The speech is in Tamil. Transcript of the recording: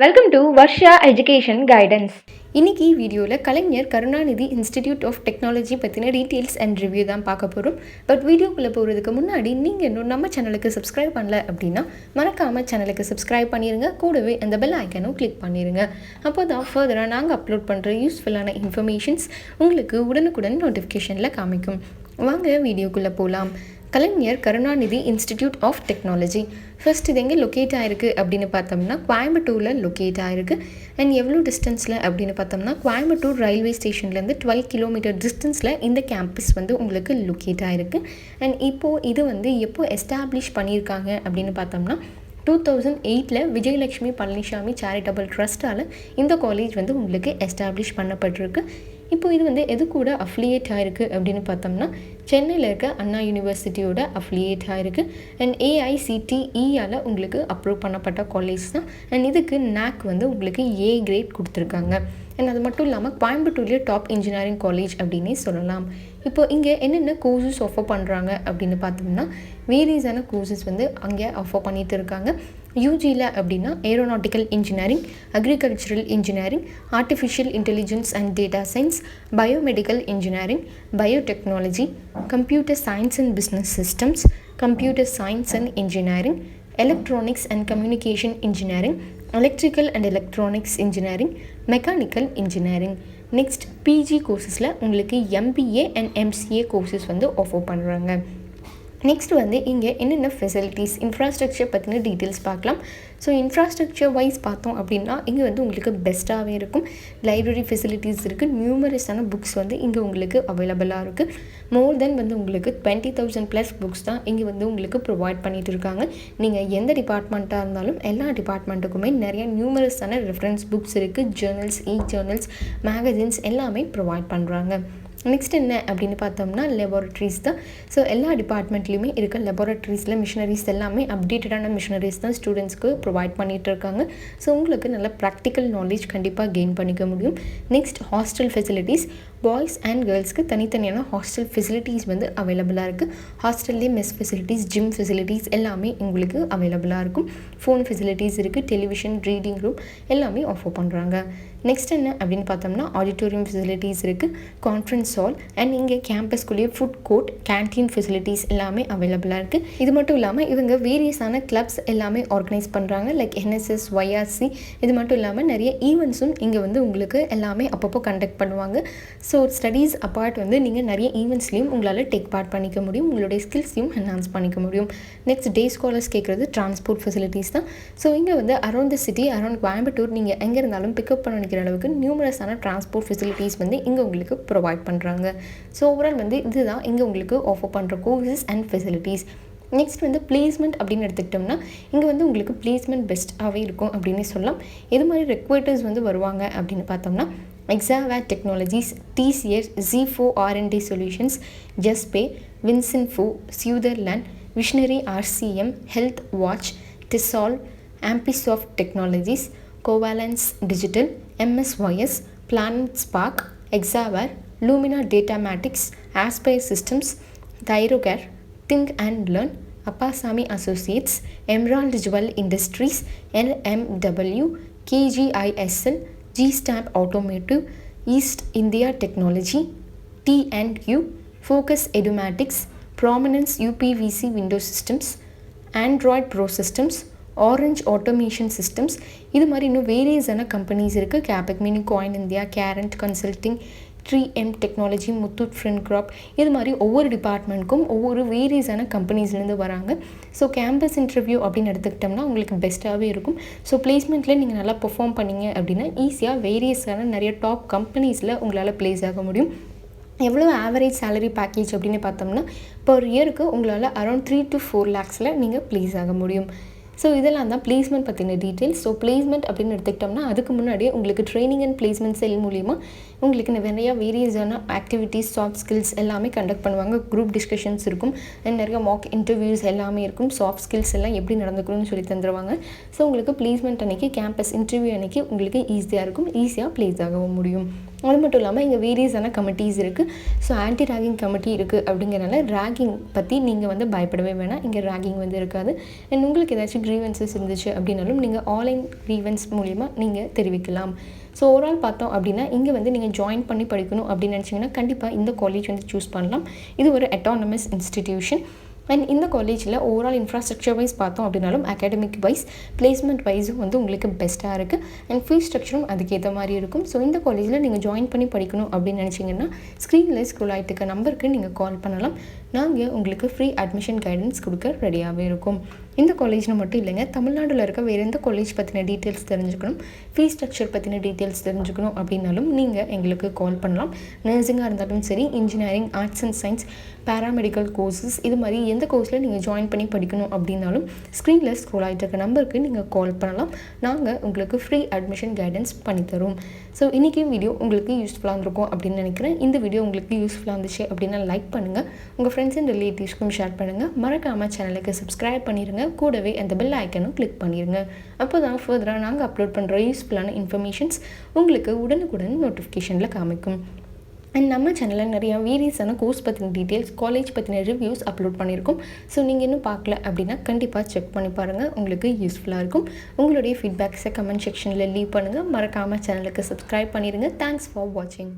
Welcome to Varsha education guidance. இன்னைக்கு வீடியோவில் கலைஞர் கருணாநிதி இன்ஸ்டிடியூட் ஆஃப் டெக்னாலஜி பற்றின டீட்டெயில்ஸ் அண்ட் ரிவ்யூ தான் பார்க்க போகிறோம். பட் வீடியோக்குள்ளே போகிறதுக்கு முன்னாடி நீங்கள் இன்னும் நம்ம சேனலுக்கு சப்ஸ்கிரைப் பண்ணல அப்படின்னா மறக்காமல் சேனலுக்கு சப்ஸ்கிரைப் பண்ணிடுங்க. கூடவே அந்த பெல் ஐக்கனும் கிளிக் பண்ணிடுங்க. அப்போ தான் ஃபர்தராக நாங்கள் அப்லோட் பண்ணுற யூஸ்ஃபுல்லான இன்ஃபர்மேஷன்ஸ் உங்களுக்கு உடனுக்குடன் நோட்டிஃபிகேஷனில் காமிக்கும். வாங்க வீடியோக்குள்ளே போகலாம். Kalaignar Karunanidhi institute of technology first இது எங்கே லொக்கேட் ஆகிருக்கு அப்படின்னு பார்த்தோம்னா கோயம்புத்தூரில் லொக்கேட் ஆகிருக்கு. அண்ட் எவ்வளோ டிஸ்டன்ஸில் அப்படின்னு பார்த்தோம்னா கோயம்புத்தூர் ரயில்வே ஸ்டேஷன்லேருந்து 12 கிலோமீட்டர் டிஸ்டன்ஸில் இந்த கேம்பஸ் உங்களுக்கு லொக்கேட் ஆகிருக்கு. அண்ட் இப்போது இது எப்போ எஸ்டாப்ளிஷ் பண்ணியிருக்காங்க அப்படின்னு பார்த்தோம்னா 2008 விஜயலட்சுமி பழனிசாமி சேரிட்டபிள் ட்ரஸ்ட்டால் இந்த காலேஜ் உங்களுக்கு எஸ்டாப்ளிஷ் பண்ணப்பட்டிருக்கு. இப்போ இது எது கூட அஃபிலியேட் ஆகிருக்கு அப்படின்னு பார்த்தோம்னா சென்னையில் இருக்க அண்ணா யூனிவர்சிட்டியோட அஃபிலியேட் ஆகிருக்கு. அண்ட் ஏஐசிடிஇயால் அப்ரூவ் பண்ணப்பட்ட காலேஜ் தான். அண்ட் இதுக்கு NAC உங்களுக்கு A கிரேட் கொடுத்துருக்காங்க. அண்ட் அது மட்டும் இல்லாமல் கோயம்புத்தூர்லேயே டாப் இன்ஜினியரிங் காலேஜ் அப்படின்னே சொல்லலாம். இப்போ இங்கே என்னென்ன கோர்சஸ் ஆஃபர் பண்ணுறாங்க அப்படின்னு பார்த்தோம்னா வேரியஸான கோர்சஸ் அங்கே ஆஃபர் பண்ணிகிட்டு இருக்காங்க. யூஜியில் அப்படின்னா aeronautical engineering, agricultural engineering, artificial intelligence and data science, biomedical engineering, biotechnology, computer science and business systems, computer science and engineering, electronics and communication engineering, electrical and electronics engineering, mechanical engineering. Next PG கோர்சஸில் MBA and MCA courses offer பண்ணுறாங்க. நெக்ஸ்ட் இங்கே என்னென்ன ஃபெசிலிட்டிஸ் இன்ஃப்ராஸ்ட்ரக்சர் பற்றின டீட்டெயில்ஸ் பார்க்கலாம். ஸோ இன்ஃப்ராஸ்ட்ரக்சர் வைஸ் பார்த்தோம் அப்படின்னா இங்கே உங்களுக்கு பெஸ்ட்டாகவே இருக்கும். லைப்ரரி ஃபெசிலிட்டிஸ் இருக்குது. நியூமரஸான புக்ஸ் இங்கே அவைலபிளாக இருக்குது. மோர் தென் உங்களுக்கு 20,000+ புக்ஸ் தான் இங்கே உங்களுக்கு ப்ரொவைட் பண்ணிகிட்டு இருக்காங்க. நீங்கள் எந்த டிபார்ட்மெண்ட்டாக இருந்தாலும் எல்லா டிபார்ட்மெண்ட்டுக்குமே நிறைய நியூமரஸான ரெஃபரன்ஸ் புக்ஸ் இருக்குது. ஜேர்னல்ஸ், ஜேர்னல்ஸ், மேகசின்ஸ் எல்லாமே ப்ரொவைட் பண்ணுறாங்க. நெக்ஸ்ட் என்ன அப்படின்னு பார்த்தோம்னா லெபார்ட்ரிஸ் தான். ஸோ எல்லா டிபார்ட்மெண்ட்லேயுமே இருக்க லெபார்ட்ரிஸில் மிஷினரிஸ் எல்லாமே அப்டேட்டடான மிஷினரிஸ் தான் ஸ்டூடெண்ட்ஸ்க்கு ப்ரொவைட் பண்ணிகிட்டு இருக்காங்க. ஸோ உங்களுக்கு நல்ல ப்ராக்டிக்கல் நாலேஜ் கண்டிப்பாக கெயின் பண்ணிக்க முடியும். Next hostel facilities. Boys and கேர்ள்ஸ்க்கு தனித்தனியான ஹாஸ்டல் ஃபெசிலிட்டிஸ் அவைலபிளாக இருக்குது. ஹாஸ்டல்லேயே மெஸ் ஃபெசிலிட்டிஸ், ஜிம் ஃபெசிலிட்டிஸ் எல்லாமே உங்களுக்கு அவைலபிளாக இருக்கும். ஃபோன் ஃபெசிலிட்டிஸ் இருக்குது. டெலிவிஷன், ரீடிங் ரூம் எல்லாமே ஆஃபர் பண்ணுறாங்க. நெக்ஸ்ட் என்ன அப்படின்னு பார்த்தோம்னா ஆடிட்டோரியம் ஃபெசிலிட்டிஸ் இருக்குது. கான்ஃபரன்ஸ் ஹால் அண்ட் இங்கே கேம்பஸ்குள்ளேயே ஃபுட் கோர்ட், கேன்டீன் ஃபெசிலிட்டிஸ் எல்லாமே அவைலபிளாக இருக்குது. இது மட்டும் இல்லாமல் இவங்க வேரியஸான கிளப்ஸ் எல்லாமே ஆர்கனைஸ் பண்ணுறாங்க. Like NSS, YRC. இது மட்டும் இல்லாமல் நிறைய ஈவெண்ட்ஸும் இங்கே உங்களுக்கு எல்லாமே அப்பப்போ கண்டக்ட் பண்ணுவாங்க. ஸோ ஸ்டடீஸ் அப்பார்ட் நீங்கள் நிறைய ஈவெண்ட்ஸ்லேயும் உங்களால் டேக் பார்ட் பண்ணிக்க முடியும். உங்களுடைய ஸ்கில்ஸையும் என்ஹான்ஸ் பண்ணிக்க முடியும். நெக்ஸ்ட் டே ஸ்காலர்ஸ் கேட்குறது டிரான்ஸ்போர்ட் ஃபெசிலிட்டிஸ் தான். ஸோ இங்கே around the city, around Coimbatore நீங்கள் எங்கே இருந்தாலும் பிக்கப் பண்ண அளவுக்கு நியூமரஸான டிரான்ஸ்போர்ட் ஃபெசிலிட்டிஸ் இங்கே உங்களுக்கு ப்ரொவைட் பண்ணுறாங்க. ஸோ ஓவரால் இதுதான் இங்கே உங்களுக்கு ஆஃபர் பண்ணுற courses and facilities. Next placement அப்படின்னு எடுத்துக்கிட்டோம்னா இங்கே உங்களுக்கு பிளேஸ்மெண்ட் பெஸ்ட்டாகவே இருக்கும் அப்படின்னு சொல்லலாம். எது மாதிரி ரெக்வயர்டர்ஸ் வருவாங்க அப்படின்னு பார்த்தோம்னா எக்ஸாவேட் Technologies, TCS, Z4 R&D Solutions, Juspay, Vinsinfo, Sutherland, Visionary RCM, Health Watch, டிசால், ஆம்பிசாஃப்ட் Technologies, Covalense Digital, MSYS, Planet Spark, Exaware, Lumina Datamatics, Aspire Systems, Thyrocare, Think and Learn, Appasamy Associates, Emerald Jewel Industries, LMW, KGISL, G-Stamp Automotive, East India Technology, T&U, Focus Edumatics, Prominence UPVC Window Systems, Android Pro Systems, orange automation systems. இது மாதிரி இன்னும் வேரியஸான கம்பெனிஸ் இருக்குது. கேபக் மினி, காயின் இந்தியா, கேரண்ட் கன்சல்டிங், 3M டெக்னாலஜி, முத்தூட் ஃப்ரெண்ட் கிராப். இது மாதிரி ஒவ்வொரு டிபார்ட்மெண்ட்டுக்கும் ஒவ்வொரு வேரியஸான கம்பெனிஸ்லேருந்து வராங்க. ஸோ கேம்பஸ் இன்டர்வியூ அப்படின்னு எடுத்துக்கிட்டோம்னா உங்களுக்கு பெஸ்ட்டாகவே இருக்கும். ஸோ பிளேஸ்மெண்ட்டில் நீங்கள் நல்லா பெர்ஃபார்ம் பண்ணீங்க அப்படின்னா ஈஸியாக வேரியஸான நிறைய டாப் கம்பெனிஸில் உங்களால் ப்ளேஸ் ஆக முடியும். எவ்வளோ ஆவரேஜ் சேலரி பேக்கேஜ் அப்படின்னு பார்த்தோம்னா பர் இயருக்கு உங்களால் அரௌண்ட் 3 to 4 lakhஸில் நீங்கள் ப்ளேஸ் ஆக முடியும். ஸோ இதெல்லாம் தான் பிளேஸ்மெண்ட் பற்றின டீட்டெயில்ஸ். ஸோ பிளேஸ்மெண்ட் அப்படின்னு எடுத்துக்கிட்டோம்னா அதுக்கு முன்னாடியே உங்களுக்கு ட்ரைனிங் அண்ட் பிளேஸ்மெண்ட் செல் மூலிமா உங்களுக்கு நிறையா வேரியஸான ஆக்டிவிட்டீஸ், சாஃப்ட் ஸ்கில்ஸ் எல்லாமே கண்டக்ட் பண்ணுவாங்க. குரூப் டிஸ்கஷன்ஸ் இருக்கும் அண்ட் நிறைய மாக் இன்டர்வியூஸ் எல்லாமே இருக்கும். சாஃப்ட் ஸ்கில்ஸ் எல்லாம் எப்படி நடந்துக்கணும்னு சொல்லி தந்துடுவாங்க. ஸோ உங்களுக்கு பிளேஸ்மெண்ட் அன்றைக்கி, கேம்பஸ் இன்டர்வியூ அன்றைக்கி உங்களுக்கு ஈஸியாக இருக்கும். ஈஸியாக ப்ளேஸ் ஆகவும் முடியும். அது மட்டும் இல்லாமல் இங்கே வேரியஸான கமிட்டிஸ் இருக்குது. ஸோ ஆன்டி ரேகிங் கமிட்டி இருக்குது அப்படிங்கிறனால ரேகிங் பற்றி நீங்கள் வந்து பயப்படவே வேணாம். இங்கே ரேகிங் வந்து இருக்காது. அண்ட் உங்களுக்கு ஏதாச்சும் க்ரீவன்சஸ் இருந்துச்சு அப்படின்னாலும் நீங்கள் ஆன்லைன் க்ரீவன்ஸ் மூலிமா நீங்கள் தெரிவிக்கலாம். ஸோ ஓவரால் பார்த்தோம் அப்படின்னா இங்கே வந்து நீங்கள் ஜாயின் பண்ணி படிக்கணும் அப்படின்னு நினச்சிங்கன்னா கண்டிப்பாக இந்த காலேஜ் வந்து சூஸ் பண்ணலாம். இது ஒரு அட்டானமஸ் இன்ஸ்டிடியூஷன். அண்ட் இந்த காலேஜில் ஓவரால் இன்ஃப்ராஸ்ட்ரக்சர் வைஸ் பார்த்தோம் அப்படின்னாலும் அகாடமிக் வைஸ் பிளேஸ்மெண்ட் வைஸும் வந்து உங்களுக்கு பெஸ்ட்டாக இருக்குது. அண்ட் ஃபீஸ் ஸ்ட்ரக்சரும் அதுக்கேற்ற மாதிரி இருக்கும். ஸோ இந்த காலேஜில் நீங்கள் ஜாயின் பண்ணி படிக்கணும் அப்படின்னு நினச்சிங்கன்னா ஸ்க்ரீனில் ஸ்க்ரோல் ஆகிட்டு இருக்க நம்பருக்கு நீங்கள் கால் பண்ணலாம். நாங்கள் உங்களுக்கு ஃப்ரீ அட்மிஷன் கைடன்ஸ் கொடுக்க ரெடியாகவே இருக்கும். இந்த காலேஜில் மட்டும் இல்லைங்க, தமிழ்நாட்டில் இருக்க வேறு எந்த காலேஜ் பற்றின டீட்டெயில்ஸ் தெரிஞ்சுக்கணும், ஃபீஸ் ஸ்ட்ரக்சர் பற்றின டீட்டெயில்ஸ் தெரிஞ்சுக்கணும் அப்படின்னாலும் நீங்கள் எங்களுக்கு கால் பண்ணலாம். நர்சிங்காக இருந்தாலும் சரி, engineering, arts and science, paramedical courses, இது மாதிரி எந்த கோர்ஸில் நீங்கள் ஜாயின் பண்ணி படிக்கணும் அப்படின்னாலும் ஸ்க்ரீனில் ஸ்க்ரோல் ஆகிட்டு இருக்க நம்பருக்கு நீங்கள் கால் பண்ணலாம். நாங்கள் உங்களுக்கு ஃப்ரீ அட்மிஷன் கைடன்ஸ் பண்ணித்தரோம். ஸோ இன்றைக்கி வீடியோ உங்களுக்கு யூஸ்ஃபுல்லாக இருந்திருக்கும் அப்படின்னு நினைக்கிறேன். இந்த வீடியோ உங்களுக்கு யூஸ்ஃபுல்லாக இருந்துச்சு அப்படின்னா லைக் பண்ணுங்கள், உங்கள் ஃப்ரெண்ட்ஸ் அண்ட் ரிலேட்டிவ்ஸ்க்கும் ஷேர் பண்ணுங்கள். மறக்காமல் சேனலுக்கு சப்ஸ்கிரைப் பண்ணிடுங்க. கூடவே அந்த பெல் ஐக்கனும் கிளிக் பண்ணிடுங்க. அப்போ தான் ஃபர்தராக நாங்கள் அப்லோட் பண்ணுற யூஸ்ஃபுல்லான இன்ஃபர்மேஷன்ஸ் உங்களுக்கு உடனுக்குடன் நோட்டிஃபிகேஷனில் காமிக்கும். அண்ட் நம்ம சேனலில் நிறையா வேரியஸான கோர்ஸ் பற்றின டீட்டெயில்ஸ், காலேஜ் பற்றின ரிவ்யூஸ் அப்லோட் பண்ணியிருக்கோம். ஸோ நீங்கள் இன்னும் பார்க்கல அப்படின்னா கண்டிப்பாக செக் பண்ணி பாருங்கள், உங்களுக்கு யூஸ்ஃபுல்லாக இருக்கும். உங்களுடைய ஃபீட்பேக்ஸை கமெண்ட் செக்ஷனில் லீவ் பண்ணுங்கள். மறக்காமல் சேனலுக்கு சப்ஸ்கிரைப் பண்ணிடுங்க. தேங்க்ஸ் ஃபார் வாட்சிங்.